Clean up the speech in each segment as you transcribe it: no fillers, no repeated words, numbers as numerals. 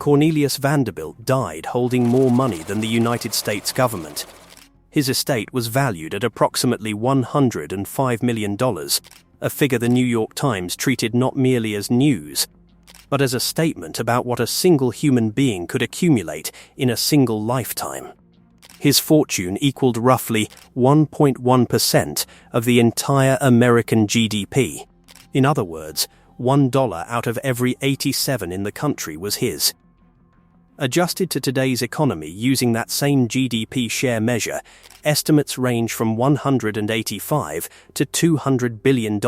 Cornelius Vanderbilt died holding more money than the United States government. His estate was valued at approximately $105 million, a figure the New York Times treated not merely as news, but as a statement about what a single human being could accumulate in a single lifetime. His fortune equaled roughly 1.1% of the entire American GDP. In other words, $1 out of every 87 in the country was his. Adjusted to today's economy using that same GDP share measure, estimates range from $185 to $200 billion,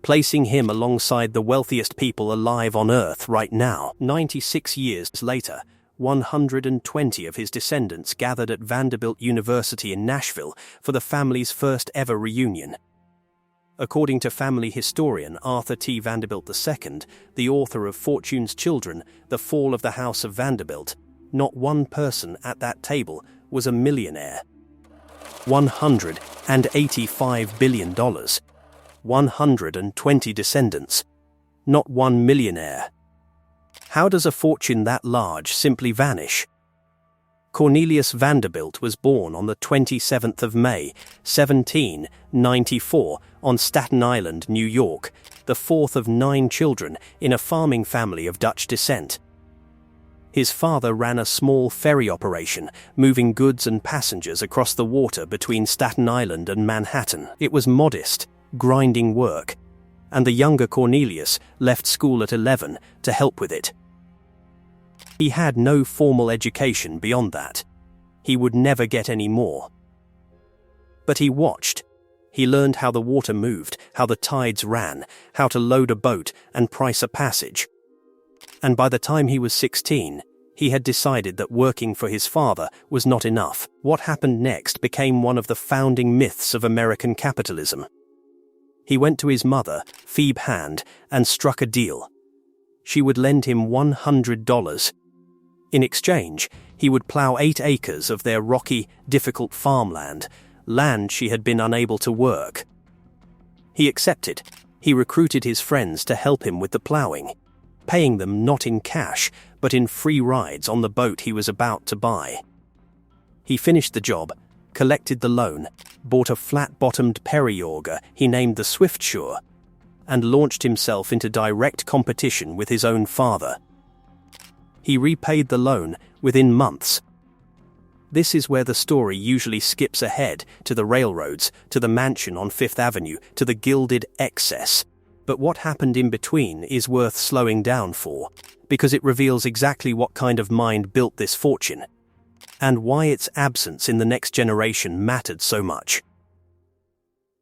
placing him alongside the wealthiest people alive on Earth right now. 96 years later, 120 of his descendants gathered at Vanderbilt University in Nashville for the family's first ever reunion. According to family historian Arthur T. Vanderbilt II, the author of Fortune's Children, The Fall of the House of Vanderbilt, not one person at that table was a millionaire. $185 billion. 120 descendants. Not one millionaire. How does a fortune that large simply vanish? Cornelius Vanderbilt was born on the 27th of May, 1794, on Staten Island, New York, the fourth of 9 children in a farming family of Dutch descent. His father ran a small ferry operation, moving goods and passengers across the water between Staten Island and Manhattan. It was modest, grinding work, and the younger Cornelius left school at 11 to help with it. He had no formal education beyond that. He would never get any more. But he watched. He learned how the water moved, how the tides ran, how to load a boat and price a passage. And by the time he was 16, he had decided that working for his father was not enough. What happened next became one of the founding myths of American capitalism. He went to his mother, Phoebe Hand, and struck a deal. She would lend him $100. In exchange, he would plow 8 acres of their rocky, difficult farmland, land she had been unable to work. He accepted. He recruited his friends to help him with the plowing, paying them not in cash, but in free rides on the boat he was about to buy. He finished the job, collected the loan, bought a flat-bottomed periauger he named the Swiftsure, and launched himself into direct competition with his own father. He repaid the loan within months. This is where the story usually skips ahead to the railroads, to the mansion on Fifth Avenue, to the gilded excess. But what happened in between is worth slowing down for, because it reveals exactly what kind of mind built this fortune, and why its absence in the next generation mattered so much.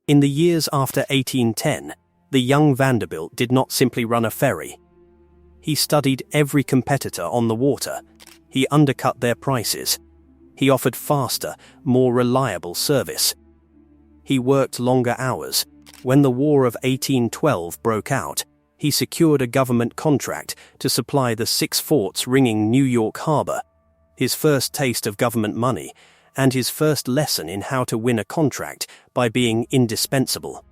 In the years after 1810, the young Vanderbilt did not simply run a ferry. He studied every competitor on the water. He undercut their prices. He offered faster, more reliable service. He worked longer hours. When the War of 1812 broke out, he secured a government contract to supply the 6 forts ringing New York Harbor, his first taste of government money, and his first lesson in how to win a contract by being indispensable.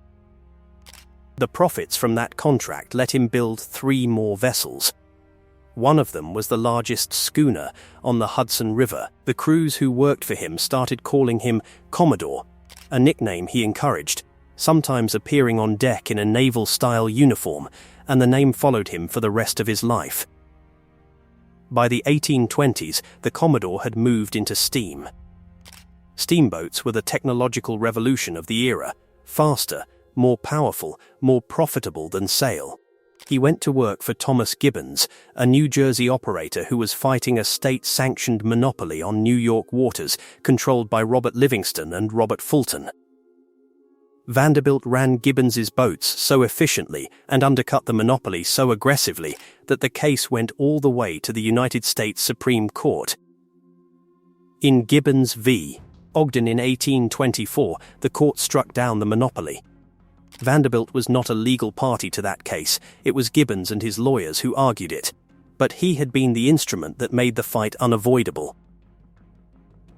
The profits from that contract let him build 3 more vessels. One of them was the largest schooner on the Hudson River. The crews who worked for him started calling him Commodore, a nickname he encouraged, sometimes appearing on deck in a naval-style uniform, and the name followed him for the rest of his life. By the 1820s, the Commodore had moved into steam. Steamboats were the technological revolution of the era, faster, more powerful, more profitable than sail. He went to work for Thomas Gibbons, a New Jersey operator who was fighting a state-sanctioned monopoly on New York waters controlled by Robert Livingston and Robert Fulton. Vanderbilt ran Gibbons's boats so efficiently and undercut the monopoly so aggressively that the case went all the way to the United States Supreme Court. In Gibbons v. Ogden in 1824, the court struck down the monopoly. Vanderbilt was not a legal party to that case. It was Gibbons and his lawyers who argued it. But he had been the instrument that made the fight unavoidable.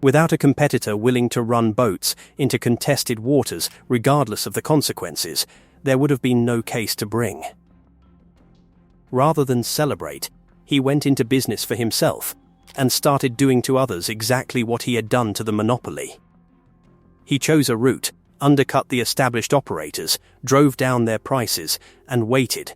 Without a competitor willing to run boats into contested waters, regardless of the consequences, there would have been no case to bring. Rather than celebrate, He went into business for himself and started doing to others exactly what he had done to the monopoly. He chose a route, undercut the established operators, drove down their prices, and waited.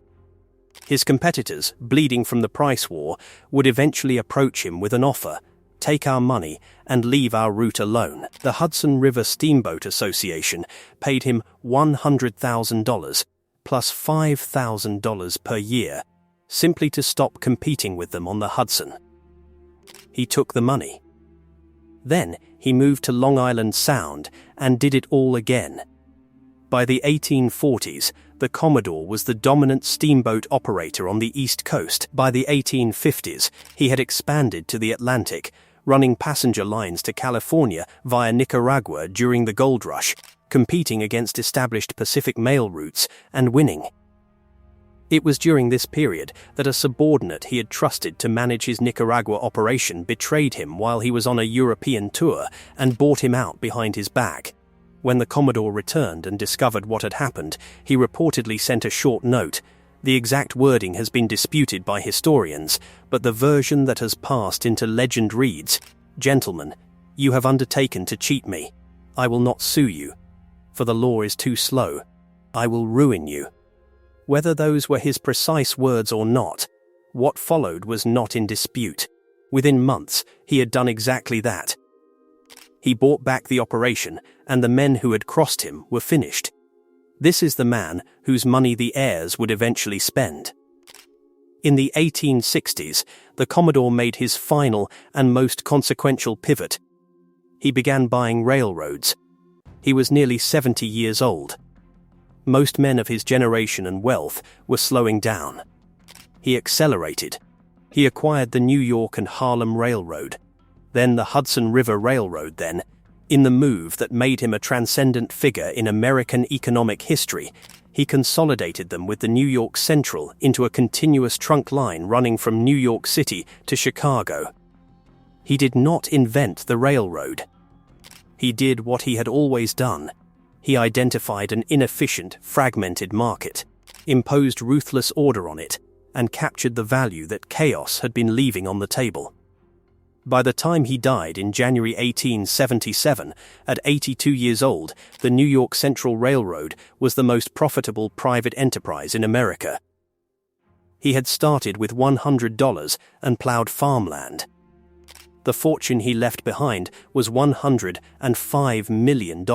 His competitors, bleeding from the price war, would eventually approach him with an offer: take our money and leave our route alone. The Hudson River Steamboat Association paid him $100,000 plus $5,000 per year, simply to stop competing with them on the Hudson. He took the money. Then he moved to Long Island Sound and did it all again. By the 1840s, the Commodore was the dominant steamboat operator on the East Coast. By the 1850s, he had expanded to the Atlantic, running passenger lines to California via Nicaragua during the gold rush, competing against established Pacific mail routes and winning. It was during this period that a subordinate he had trusted to manage his Nicaragua operation betrayed him while he was on a European tour and bought him out behind his back. When the Commodore returned and discovered what had happened, he reportedly sent a short note. The exact wording has been disputed by historians, but the version that has passed into legend reads, "Gentlemen, you have undertaken to cheat me. I will not sue you, for the law is too slow. I will ruin you." Whether those were his precise words or not, what followed was not in dispute. Within months, he had done exactly that. He bought back the operation, and the men who had crossed him were finished. This is the man whose money the heirs would eventually spend. In the 1860s, the Commodore made his final and most consequential pivot. He began buying railroads. He was nearly 70 years old. Most men of his generation and wealth were slowing down. He accelerated. He acquired the New York and Harlem Railroad, then the Hudson River Railroad then, in the move that made him a transcendent figure in American economic history. He consolidated them with the New York Central into a continuous trunk line running from New York City to Chicago. He did not invent the railroad. He did what he had always done. He identified an inefficient, fragmented market, imposed ruthless order on it, and captured the value that chaos had been leaving on the table. By the time he died in January 1877, at 82 years old, the New York Central Railroad was the most profitable private enterprise in America. He had started with $100 and plowed farmland. The fortune he left behind was $105 million.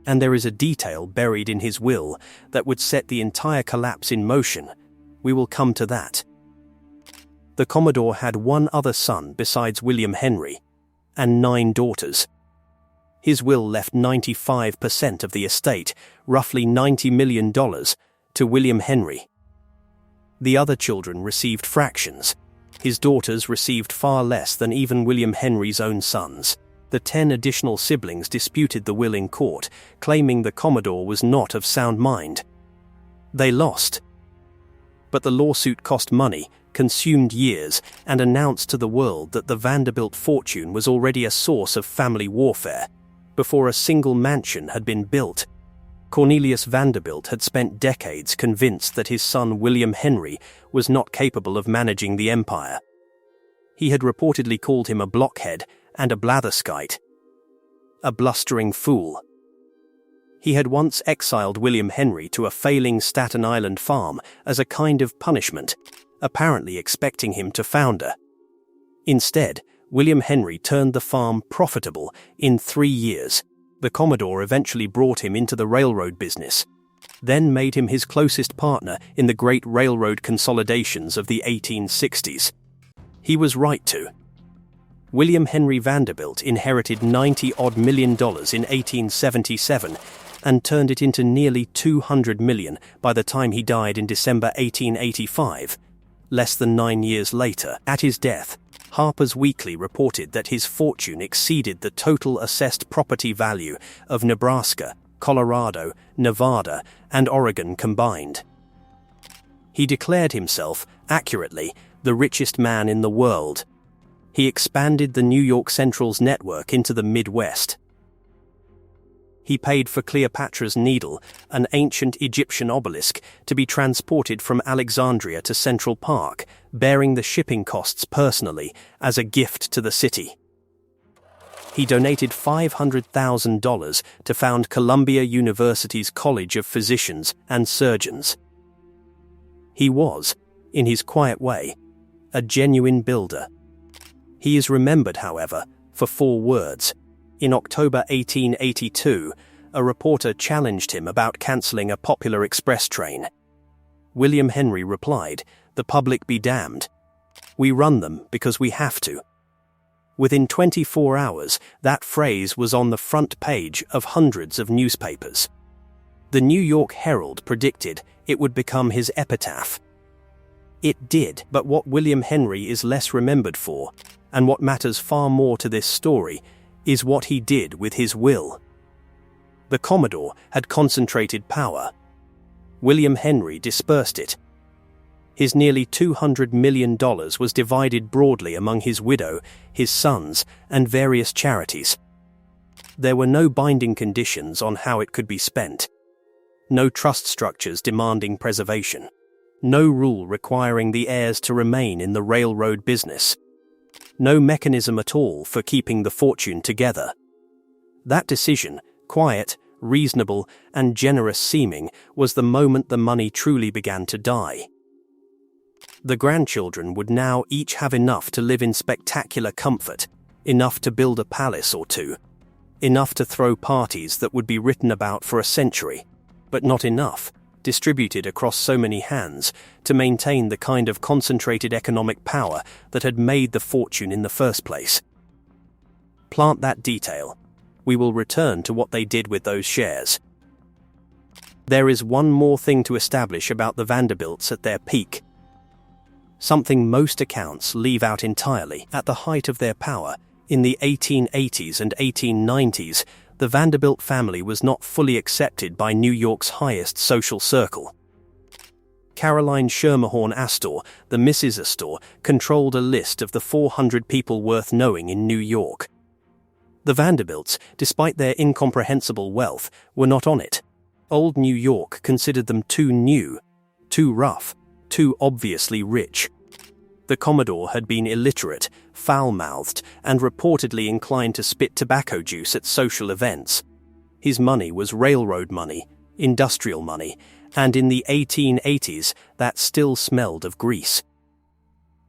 And there is a detail buried in his will that would set the entire collapse in motion. We will come to that. The Commodore had one other son besides William Henry, and 9 daughters. His will left 95% of the estate, roughly $90 million, to William Henry. The other children received fractions. His daughters received far less than even William Henry's own sons. The 10 additional siblings disputed the will in court, claiming the Commodore was not of sound mind. They lost. But the lawsuit cost money, consumed years, and announced to the world that the Vanderbilt fortune was already a source of family warfare, before a single mansion had been built. Cornelius Vanderbilt had spent decades convinced that his son William Henry was not capable of managing the empire. He had reportedly called him a blockhead and a blatherskite, a blustering fool. He had once exiled William Henry to a failing Staten Island farm as a kind of punishment, apparently expecting him to founder. Instead, William Henry turned the farm profitable in 3 years. The Commodore eventually brought him into the railroad business, then made him his closest partner in the great railroad consolidations of the 1860s. He was right to. William Henry Vanderbilt inherited $90-odd million in 1877 and turned it into nearly $200 million by the time he died in December 1885. Less than 9 years later, at his death, Harper's Weekly reported that his fortune exceeded the total assessed property value of Nebraska, Colorado, Nevada, and Oregon combined. He declared himself, accurately, the richest man in the world. He expanded the New York Central's network into the Midwest. He paid for Cleopatra's Needle, an ancient Egyptian obelisk, to be transported from Alexandria to Central Park, bearing the shipping costs personally as a gift to the city. He donated $500,000 to found Columbia University's College of Physicians and Surgeons. He was, in his quiet way, a genuine builder. He is remembered, however, for 4 words. In October 1882, a reporter challenged him about cancelling a popular express train. William Henry replied, "The public be damned. We run them because we have to." Within 24 hours, that phrase was on the front page of hundreds of newspapers. The New York Herald predicted it would become his epitaph. It did, but what William Henry is less remembered for, and what matters far more to this story, is what he did with his will. The Commodore had concentrated power. William Henry dispersed it. His nearly $200 million was divided broadly among his widow, his sons, and various charities. There were no binding conditions on how it could be spent. No trust structures demanding preservation. No rule requiring the heirs to remain in the railroad business. No mechanism at all for keeping the fortune together. That decision, quiet, reasonable, and generous seeming, was the moment the money truly began to die. The grandchildren would now each have enough to live in spectacular comfort, enough to build a palace or two, enough to throw parties that would be written about for a century, but not enough, distributed across so many hands, to maintain the kind of concentrated economic power that had made the fortune in the first place. Plant that detail. We will return to what they did with those shares. There is one more thing to establish about the Vanderbilts at their peak. Something most accounts leave out entirely. At the height of their power, in the 1880s and 1890s, the Vanderbilt family was not fully accepted by New York's highest social circle. Caroline Schermerhorn Astor, the Mrs. Astor, controlled a list of the 400 people worth knowing in New York. The Vanderbilts, despite their incomprehensible wealth, were not on it. Old New York considered them too new, too rough, too obviously rich. The Commodore had been illiterate, foul-mouthed, and reportedly inclined to spit tobacco juice at social events. His money was railroad money, industrial money, and in the 1880s that still smelled of grease.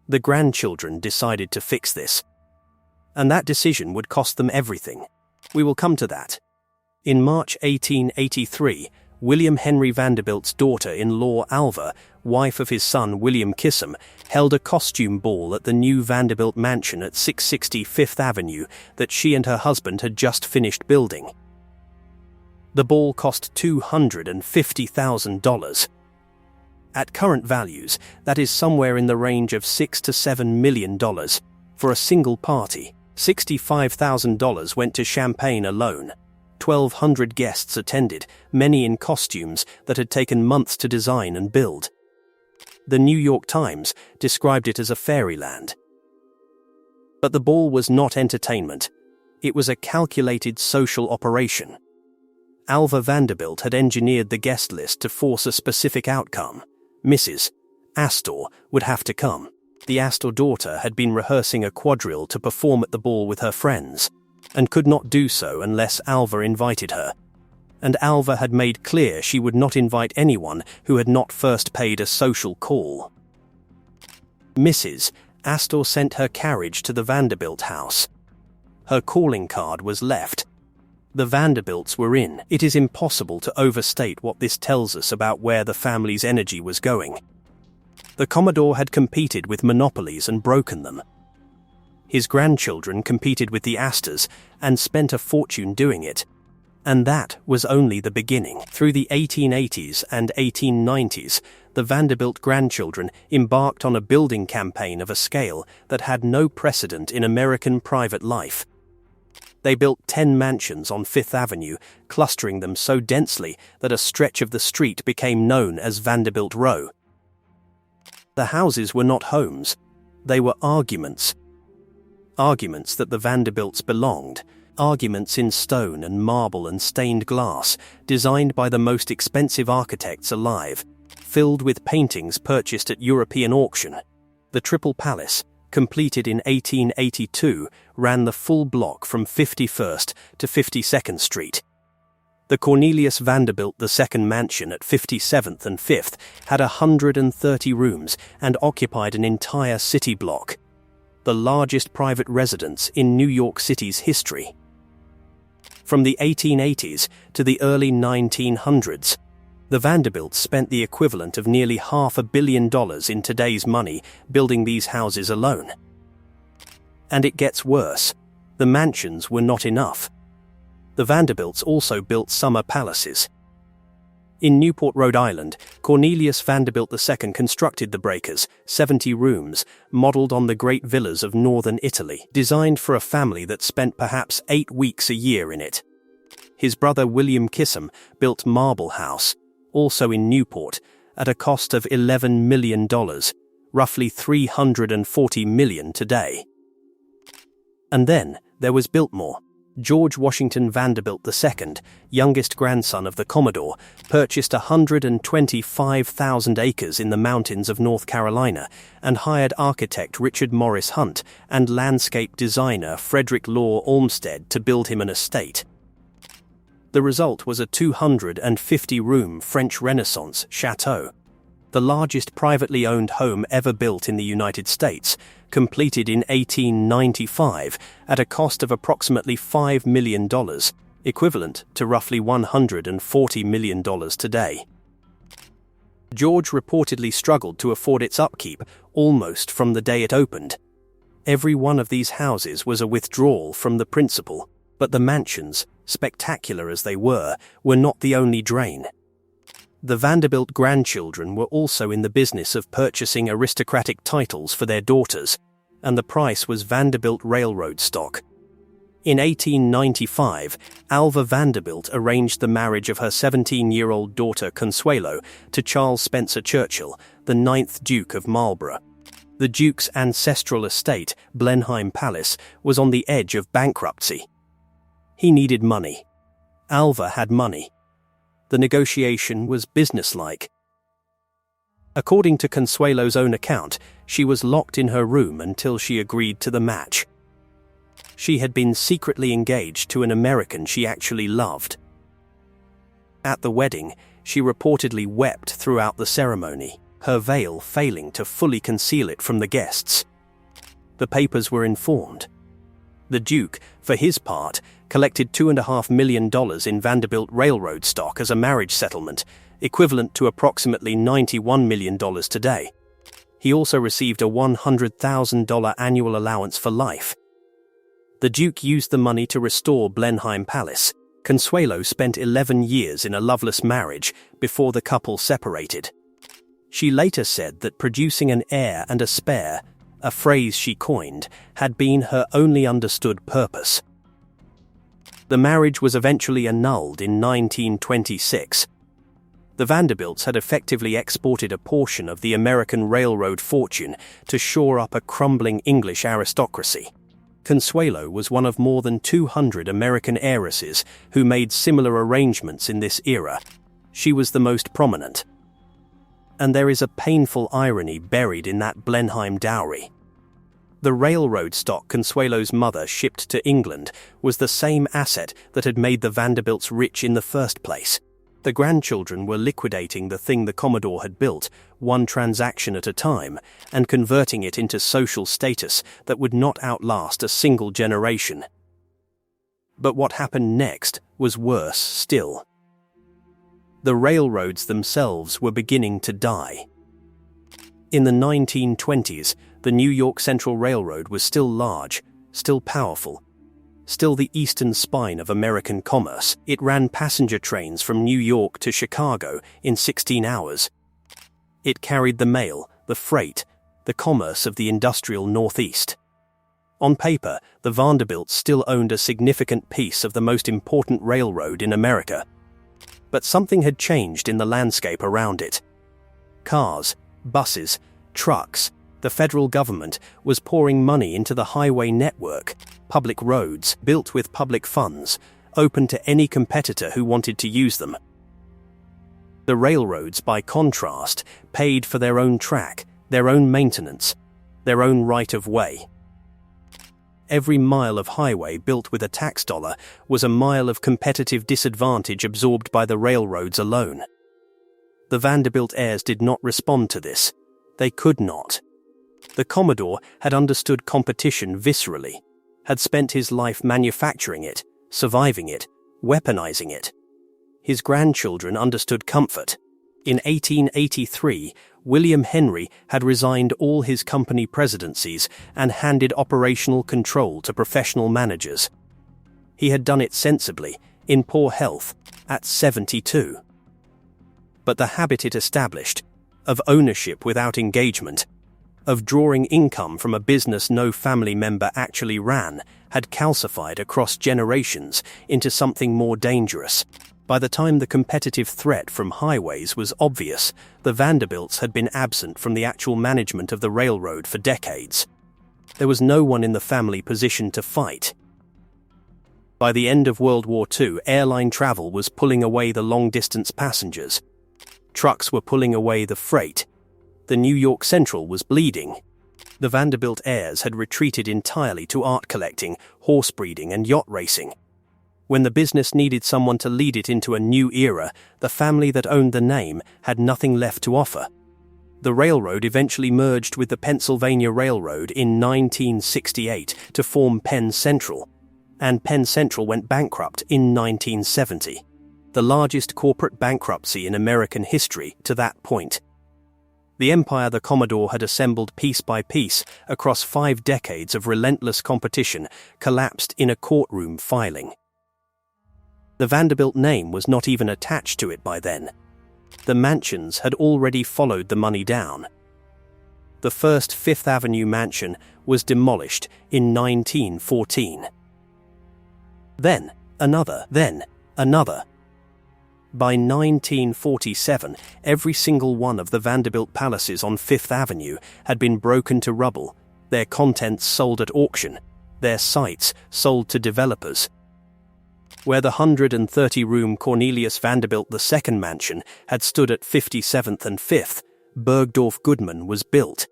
The grandchildren decided to fix this. And that decision would cost them everything. We will come to that. In March 1883, William Henry Vanderbilt's daughter-in-law Alva, wife of his son William Kissam, held a costume ball at the new Vanderbilt mansion at 660 Fifth Avenue that she and her husband had just finished building. The ball cost $250,000. At current values, that is somewhere in the range of $6 to $7 million. For a single party, $65,000 went to champagne alone. 1,200 guests attended, many in costumes that had taken months to design and build. The New York Times described it as a fairyland. But the ball was not entertainment. It was a calculated social operation. Alva Vanderbilt had engineered the guest list to force a specific outcome. Mrs. Astor would have to come. The Astor daughter had been rehearsing a quadrille to perform at the ball with her friends, and could not do so unless Alva invited her. And Alva had made clear she would not invite anyone who had not first paid a social call. Mrs. Astor sent her carriage to the Vanderbilt house. Her calling card was left. The Vanderbilts were in. It is impossible to overstate what this tells us about where the family's energy was going. The Commodore had competed with monopolies and broken them. His grandchildren competed with the Astors and spent a fortune doing it. And that was only the beginning. Through the 1880s and 1890s, the Vanderbilt grandchildren embarked on a building campaign of a scale that had no precedent in American private life. They built 10 mansions on Fifth Avenue, clustering them so densely that a stretch of the street became known as Vanderbilt Row. The houses were not homes. They were arguments. Arguments that the Vanderbilts belonged, Arguments in stone and marble and stained glass, designed by the most expensive architects alive, filled with paintings purchased at European auction. The Triple Palace, completed in 1882, ran the full block from 51st to 52nd Street. The Cornelius Vanderbilt II mansion at 57th and 5th had 130 rooms and occupied an entire city block, the largest private residence in New York City's history. From the 1880s to the early 1900s, the Vanderbilts spent the equivalent of nearly $500 million in today's money building these houses alone. And it gets worse. The mansions were not enough. The Vanderbilts also built summer palaces. In Newport, Rhode Island, Cornelius Vanderbilt II constructed the breakers, 70 rooms, modeled on the great villas of northern Italy, designed for a family that spent perhaps 8 weeks a year in it. His brother William Kissam built Marble House, also in Newport, at a cost of $11 million, roughly $340 million today. And then there was Biltmore. George Washington Vanderbilt II, youngest grandson of the Commodore, purchased 125,000 acres in the mountains of North Carolina and hired architect Richard Morris Hunt and landscape designer Frederick Law Olmsted to build him an estate. The result was a 250-room French Renaissance chateau, the largest privately owned home ever built in the United States, completed in 1895 at a cost of approximately $5 million, equivalent to roughly $140 million today. George reportedly struggled to afford its upkeep almost from the day it opened. Every one of these houses was a withdrawal from the principal, but the mansions, spectacular as they were not the only drain. The Vanderbilt grandchildren were also in the business of purchasing aristocratic titles for their daughters, and the price was Vanderbilt Railroad stock. In 1895, Alva Vanderbilt arranged the marriage of her 17-year-old daughter Consuelo to Charles Spencer Churchill, the 9th Duke of Marlborough. The Duke's ancestral estate, Blenheim Palace, was on the edge of bankruptcy. He needed money. Alva had money. The negotiation was businesslike. According to Consuelo's own account, she was locked in her room until she agreed to the match. She had been secretly engaged to an American she actually loved. At the wedding, she reportedly wept throughout the ceremony, her veil failing to fully conceal it from the guests. The papers were informed. The Duke, for his part, collected $2.5 million in Vanderbilt Railroad stock as a marriage settlement, equivalent to approximately $91 million today. He also received a $100,000 annual allowance for life. The Duke used the money to restore Blenheim Palace. Consuelo spent 11 years in a loveless marriage before the couple separated. She later said that producing an heir and a spare, a phrase she coined, had been her only understood purpose. The marriage was eventually annulled in 1926. The Vanderbilts had effectively exported a portion of the American railroad fortune to shore up a crumbling English aristocracy. Consuelo was one of more than 200 American heiresses who made similar arrangements in this era. She was the most prominent. And there is a painful irony buried in that Blenheim dowry. The railroad stock Consuelo's mother shipped to England was the same asset that had made the Vanderbilts rich in the first place. The grandchildren were liquidating the thing the Commodore had built, one transaction at a time, and converting it into social status that would not outlast a single generation. But what happened next was worse still. The railroads themselves were beginning to die. In the 1920s, the New York Central Railroad was still large, still powerful, still the eastern spine of American commerce. It ran passenger trains from New York to Chicago in 16 hours. It carried the mail, the freight, the commerce of the industrial Northeast. On paper, the Vanderbilts still owned a significant piece of the most important railroad in America. But something had changed in the landscape around it. Cars, buses, trucks, the federal government was pouring money into the highway network. public roads, built with public funds, open to any competitor who wanted to use them. The railroads, by contrast, paid for their own track, their own maintenance, their own right-of-way. Every mile of highway built with a tax dollar was a mile of competitive disadvantage absorbed by the railroads alone. The Vanderbilt heirs did not respond to this. They could not. The Commodore had understood competition viscerally, had spent his life manufacturing it, surviving it, weaponizing it. His grandchildren understood comfort. In 1883, William Henry had resigned all his company presidencies and handed operational control to professional managers. He had done it sensibly, in poor health, at 72. But the habit it established, of ownership without engagement, of drawing income from a business no family member actually ran, had calcified across generations into something more dangerous. By the time the competitive threat from highways was obvious, the Vanderbilts had been absent from the actual management of the railroad for decades. There was no one in the family positioned to fight. By the end of World War II, airline travel was pulling away the long-distance passengers. Trucks were pulling away the freight. The New York Central was bleeding. The Vanderbilt heirs had retreated entirely to art collecting, horse breeding, and yacht racing. When the business needed someone to lead it into a new era, the family that owned the name had nothing left to offer. The railroad eventually merged with the Pennsylvania Railroad in 1968 to form Penn Central, and Penn Central went bankrupt in 1970, the largest corporate bankruptcy in American history to that point. The empire the Commodore had assembled piece by piece across 5 decades of relentless competition collapsed in a courtroom filing. The Vanderbilt name was not even attached to it by then. The mansions had already followed the money down. The first Fifth Avenue mansion was demolished in 1914. Then another. By 1947, every single one of the Vanderbilt palaces on Fifth Avenue had been broken to rubble, their contents sold at auction, their sites sold to developers. Where the 130-room Cornelius Vanderbilt II mansion had stood at 57th and 5th, Bergdorf Goodman was built.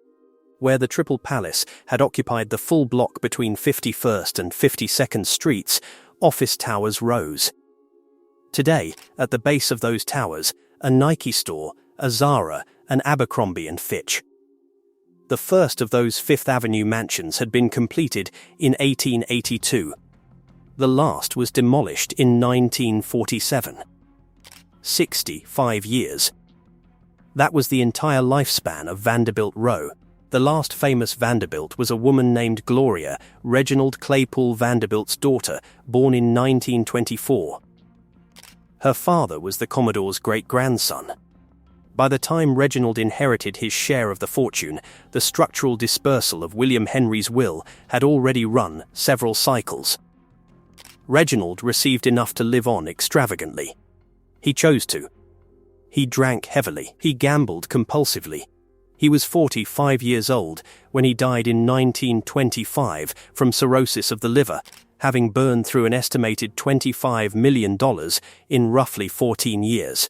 Where the Triple Palace had occupied the full block between 51st and 52nd Streets, office towers rose. Today, at the base of those towers, a Nike store, a Zara, an Abercrombie & Fitch. The first of those Fifth Avenue mansions had been completed in 1882. The last was demolished in 1947. 65 years. That was the entire lifespan of Vanderbilt Row. The last famous Vanderbilt was a woman named Gloria, Reginald Claypool Vanderbilt's daughter, born in 1924. Her father was the Commodore's great-grandson. By the time Reginald inherited his share of the fortune, the structural dispersal of William Henry's will had already run several cycles. Reginald received enough to live on extravagantly. He chose to. He drank heavily. He gambled compulsively. He was 45 years old when he died in 1925 from cirrhosis of the liver, having burned through an estimated $25 million in roughly 14 years.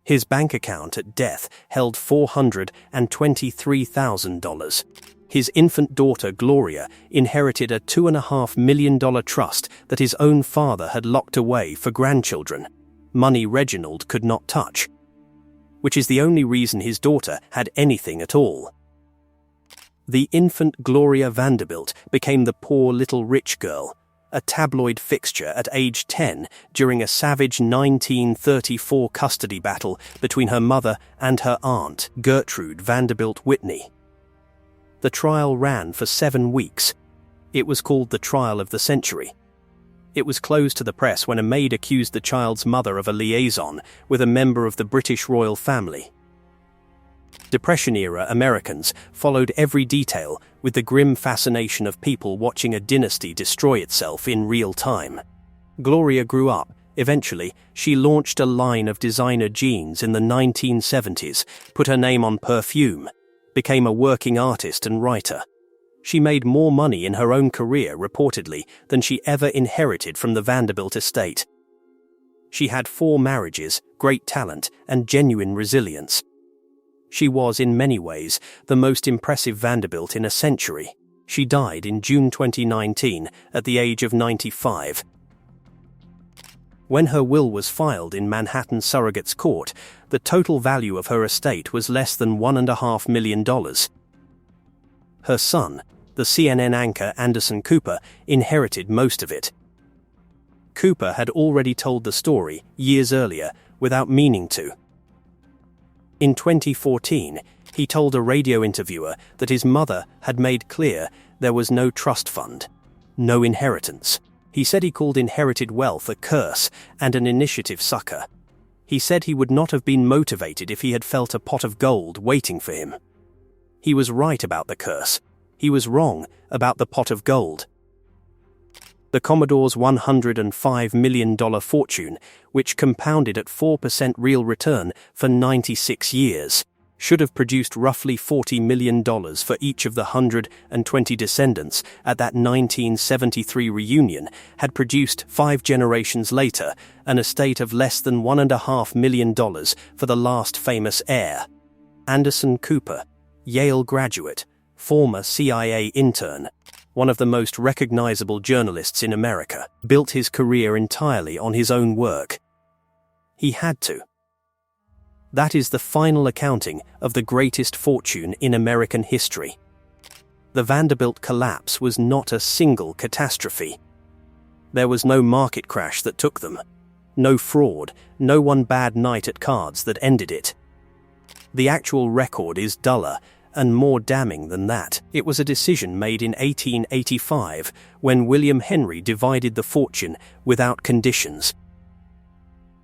His bank account at death held $423,000. His infant daughter, Gloria, inherited a $2.5 million trust that his own father had locked away for grandchildren, money Reginald could not touch, which is the only reason his daughter had anything at all. The infant Gloria Vanderbilt became the poor little rich girl, a tabloid fixture at age 10 during a savage 1934 custody battle between her mother and her aunt, Gertrude Vanderbilt Whitney. The trial ran for 7 weeks. It was called the trial of the century. It was closed to the press when a maid accused the child's mother of a liaison with a member of the British royal family. Depression-era Americans followed every detail with the grim fascination of people watching a dynasty destroy itself in real time. Gloria grew up. Eventually, she launched a line of designer jeans in the 1970s, put her name on perfume, became a working artist and writer. She made more money in her own career, reportedly, than she ever inherited from the Vanderbilt estate. She had 4 marriages, great talent, and genuine resilience. She was, in many ways, the most impressive Vanderbilt in a century. She died in June 2019 at the age of 95. When her will was filed in Manhattan Surrogate's Court, the total value of her estate was less than $1.5 million. Her son, the CNN anchor Anderson Cooper, inherited most of it. Cooper had already told the story years earlier without meaning to. In 2014, he told a radio interviewer that his mother had made clear there was no trust fund, no inheritance. He said he called inherited wealth a curse and an initiative sucker. He said he would not have been motivated if he had felt a pot of gold waiting for him. He was right about the curse. He was wrong about the pot of gold. The Commodore's $105 million fortune, which compounded at 4% real return for 96 years, should have produced roughly $40 million for each of the 120 descendants at that 1973 reunion, had produced 5 generations later an estate of less than $1.5 million for the last famous heir. Anderson Cooper, Yale graduate, former CIA intern, one of the most recognizable journalists in America, built his career entirely on his own work. He had to. That is the final accounting of the greatest fortune in American history. The Vanderbilt collapse was not a single catastrophe. There was no market crash that took them, no fraud, no one bad night at cards that ended it. The actual record is duller and more damning than that. It was a decision made in 1885 when William Henry divided the fortune without conditions.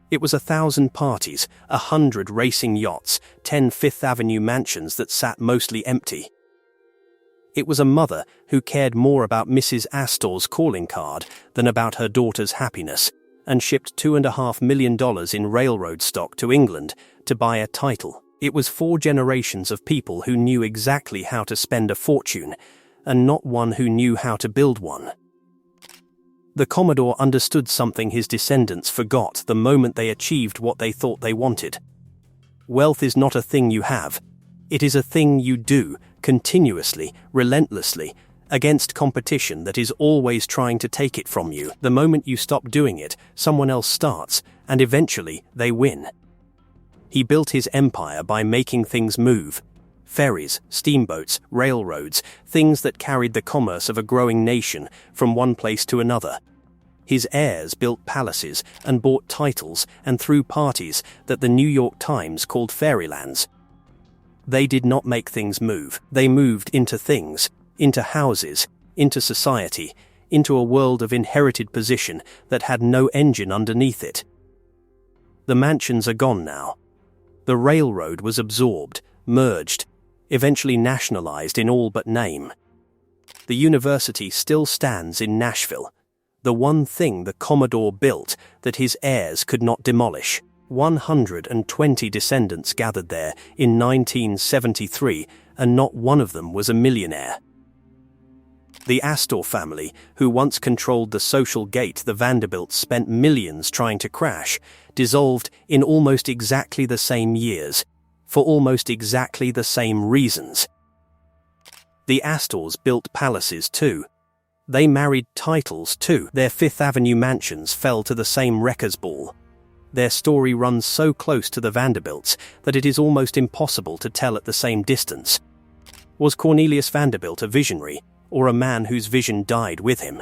It was 1,000 parties, 100 racing yachts, 10 Fifth Avenue mansions that sat mostly empty. It was a mother who cared more about Mrs. Astor's calling card than about her daughter's happiness, and shipped $2.5 million in railroad stock to England to buy a title. It was 4 generations of people who knew exactly how to spend a fortune, and not one who knew how to build one. The Commodore understood something his descendants forgot the moment they achieved what they thought they wanted. Wealth is not a thing you have. It is a thing you do, continuously, relentlessly, against competition that is always trying to take it from you. The moment you stop doing it, someone else starts, and eventually they win. He built his empire by making things move. Ferries, steamboats, railroads, things that carried the commerce of a growing nation from one place to another. His heirs built palaces and bought titles and threw parties that the New York Times called fairylands. They did not make things move. They moved into things, into houses, into society, into a world of inherited position that had no engine underneath it. The mansions are gone now. The railroad was absorbed, merged, eventually nationalized in all but name. The university still stands in Nashville, the one thing the Commodore built that his heirs could not demolish. 120 descendants gathered there in 1973, and not one of them was a millionaire. The Astor family, who once controlled the social gate the Vanderbilts spent millions trying to crash, dissolved in almost exactly the same years, for almost exactly the same reasons. The Astors built palaces too. They married titles too. Their Fifth Avenue mansions fell to the same wrecker's ball. Their story runs so close to the Vanderbilts that it is almost impossible to tell at the same distance. Was Cornelius Vanderbilt a visionary, or a man whose vision died with him?